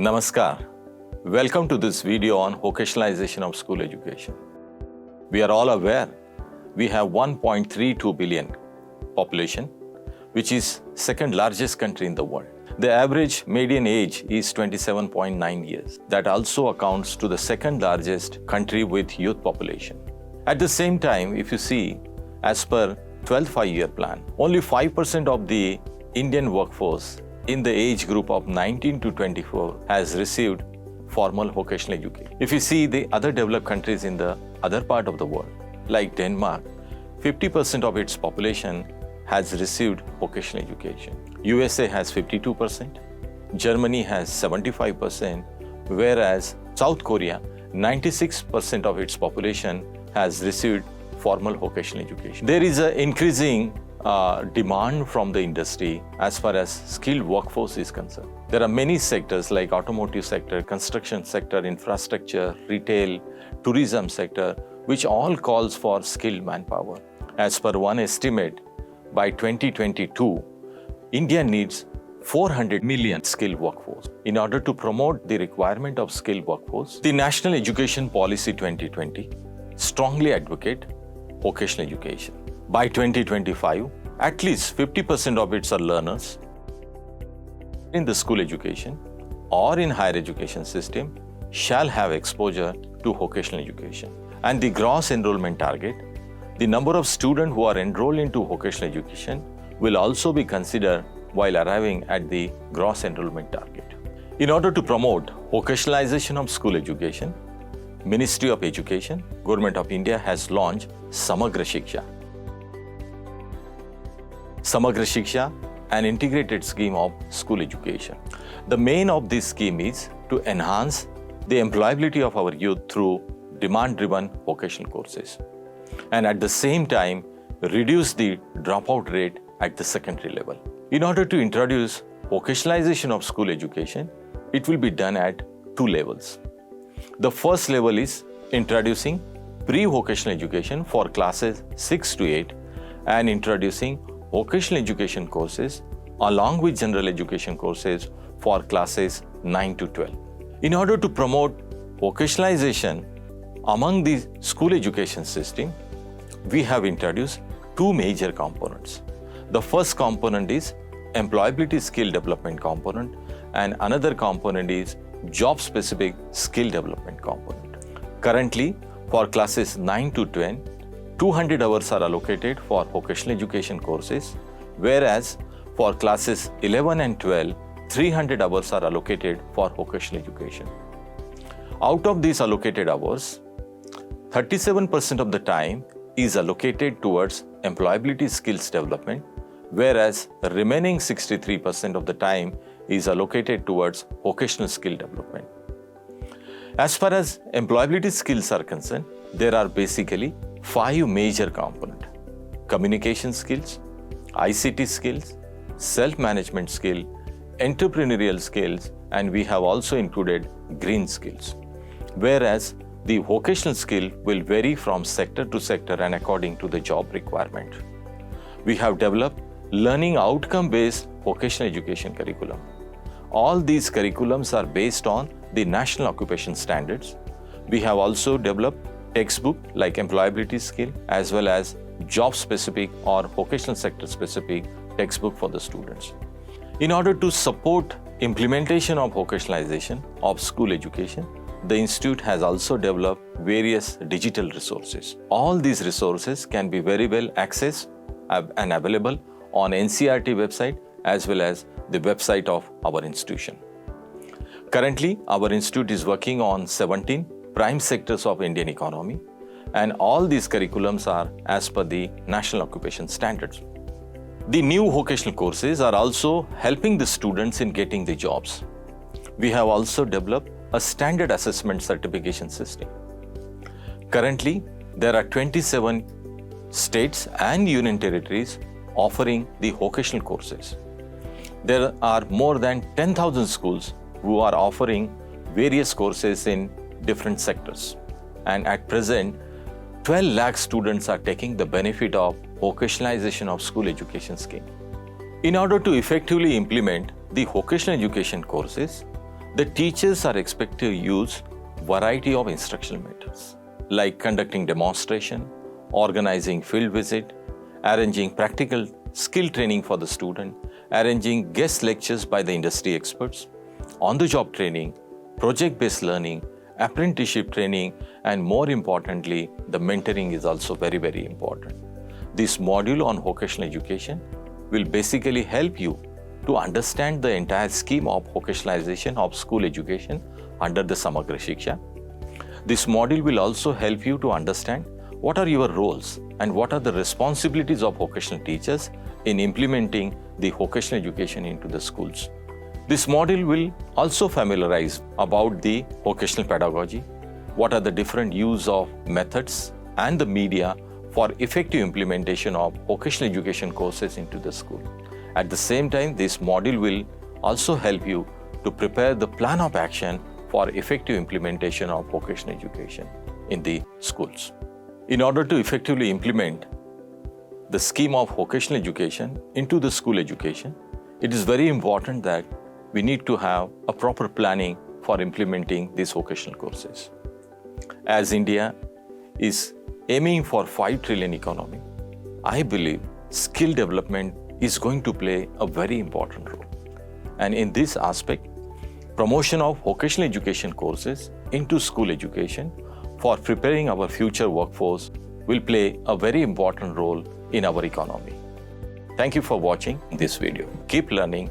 Namaskar. Welcome to this video on vocationalization of school education. We are all aware we have 1.32 billion population, which is second largest country in the world. The average median age is 27.9 years. That also accounts to the second largest country with youth population. At the same time, if you see, as per 12th five-year plan, only 5% of the Indian workforce in the age group of 19 to 24 has received formal vocational education. If you see the other developed countries in the other part of the world, like Denmark, 50% of its population has received vocational education. USA has 52%, Germany has 75%, whereas South Korea, 96% of its population has received formal vocational education. There is an increasing demand from the industry as far as skilled workforce is concerned. There are many sectors like automotive sector, construction sector, infrastructure, retail, tourism sector, which all calls for skilled manpower. As per one estimate, by 2022, India needs 400 million skilled workforce. In order to promote the requirement of skilled workforce, the National Education Policy 2020 strongly advocate vocational education. By 2025, at least 50% of its learners in the school education or in higher education system shall have exposure to vocational education. And the gross enrollment target, the number of students who are enrolled into vocational education will also be considered while arriving at the gross enrollment target. In order to promote vocationalization of school education, Ministry of Education, Government of India has launched Samagra Shiksha. Samagra Shiksha, an integrated scheme of school education. The main of this scheme is to enhance the employability of our youth through demand-driven vocational courses, and at the same time reduce the dropout rate at the secondary level. In order to introduce vocationalization of school education, it will be done at two levels. The first level is introducing pre-vocational education for classes 6 to 8 and introducing vocational education courses along with general education courses for classes 9 to 12. In order to promote vocationalization among the school education system, we have introduced two major components. The first component is employability skill development component, and another component is job-specific skill development component. Currently, for classes 9 to 10, 200 hours are allocated for vocational education courses, whereas for classes 11 and 12, 300 hours are allocated for vocational education. Out of these allocated hours, 37% of the time is allocated towards employability skills development, whereas the remaining 63% of the time is allocated towards vocational skill development. As far as employability skills are concerned, there are basically 5 major components: communication skills, ICT skills, self-management skill, entrepreneurial skills, and we have also included green skills. Whereas the vocational skill will vary from sector to sector and according to the job requirement. We have developed learning outcome-based vocational education curriculum. All these curriculums are based on the national occupation standards. We have also developed textbook like employability skill as well as job-specific or vocational sector-specific textbook for the students. In order to support implementation of vocationalization of school education, the Institute has also developed various digital resources. All these resources can be very well accessed and available on NCERT website as well as the website of our institution. Currently, our institute is working on 17 prime sectors of Indian economy, and all these curriculums are as per the national occupation standards. The new vocational courses are also helping the students in getting the jobs. We have also developed a standard assessment certification system. Currently, there are 27 states and union territories offering the vocational courses. There are more than 10,000 schools who are offering various courses in different sectors. And at present, 12 lakh students are taking the benefit of vocationalization of school education scheme. In order to effectively implement the vocational education courses, The teachers are expected to use variety of instructional methods like conducting demonstration, organizing field visit, arranging practical skill training for the student, arranging guest lectures by the industry experts, on-the-job training, project-based learning, apprenticeship training, and more importantly, the mentoring is also very, very important. This module on vocational education will basically help you to understand the entire scheme of vocationalization of school education under the Samagra Shiksha. This module will also help you to understand what are your roles and what are the responsibilities of vocational teachers in implementing the vocational education into the schools. This module will also familiarize about the vocational pedagogy, what are the different use of methods and the media for effective implementation of vocational education courses into the school. At the same time, this module will also help you to prepare the plan of action for effective implementation of vocational education in the schools. In order to effectively implement the scheme of vocational education into the school education, it is very important that we need to have a proper planning for implementing these vocational courses. As India is aiming for 5 trillion economy, I believe skill development is going to play a very important role. And in this aspect, promotion of vocational education courses into school education for preparing our future workforce will play a very important role in our economy. Thank you for watching this video. Keep learning.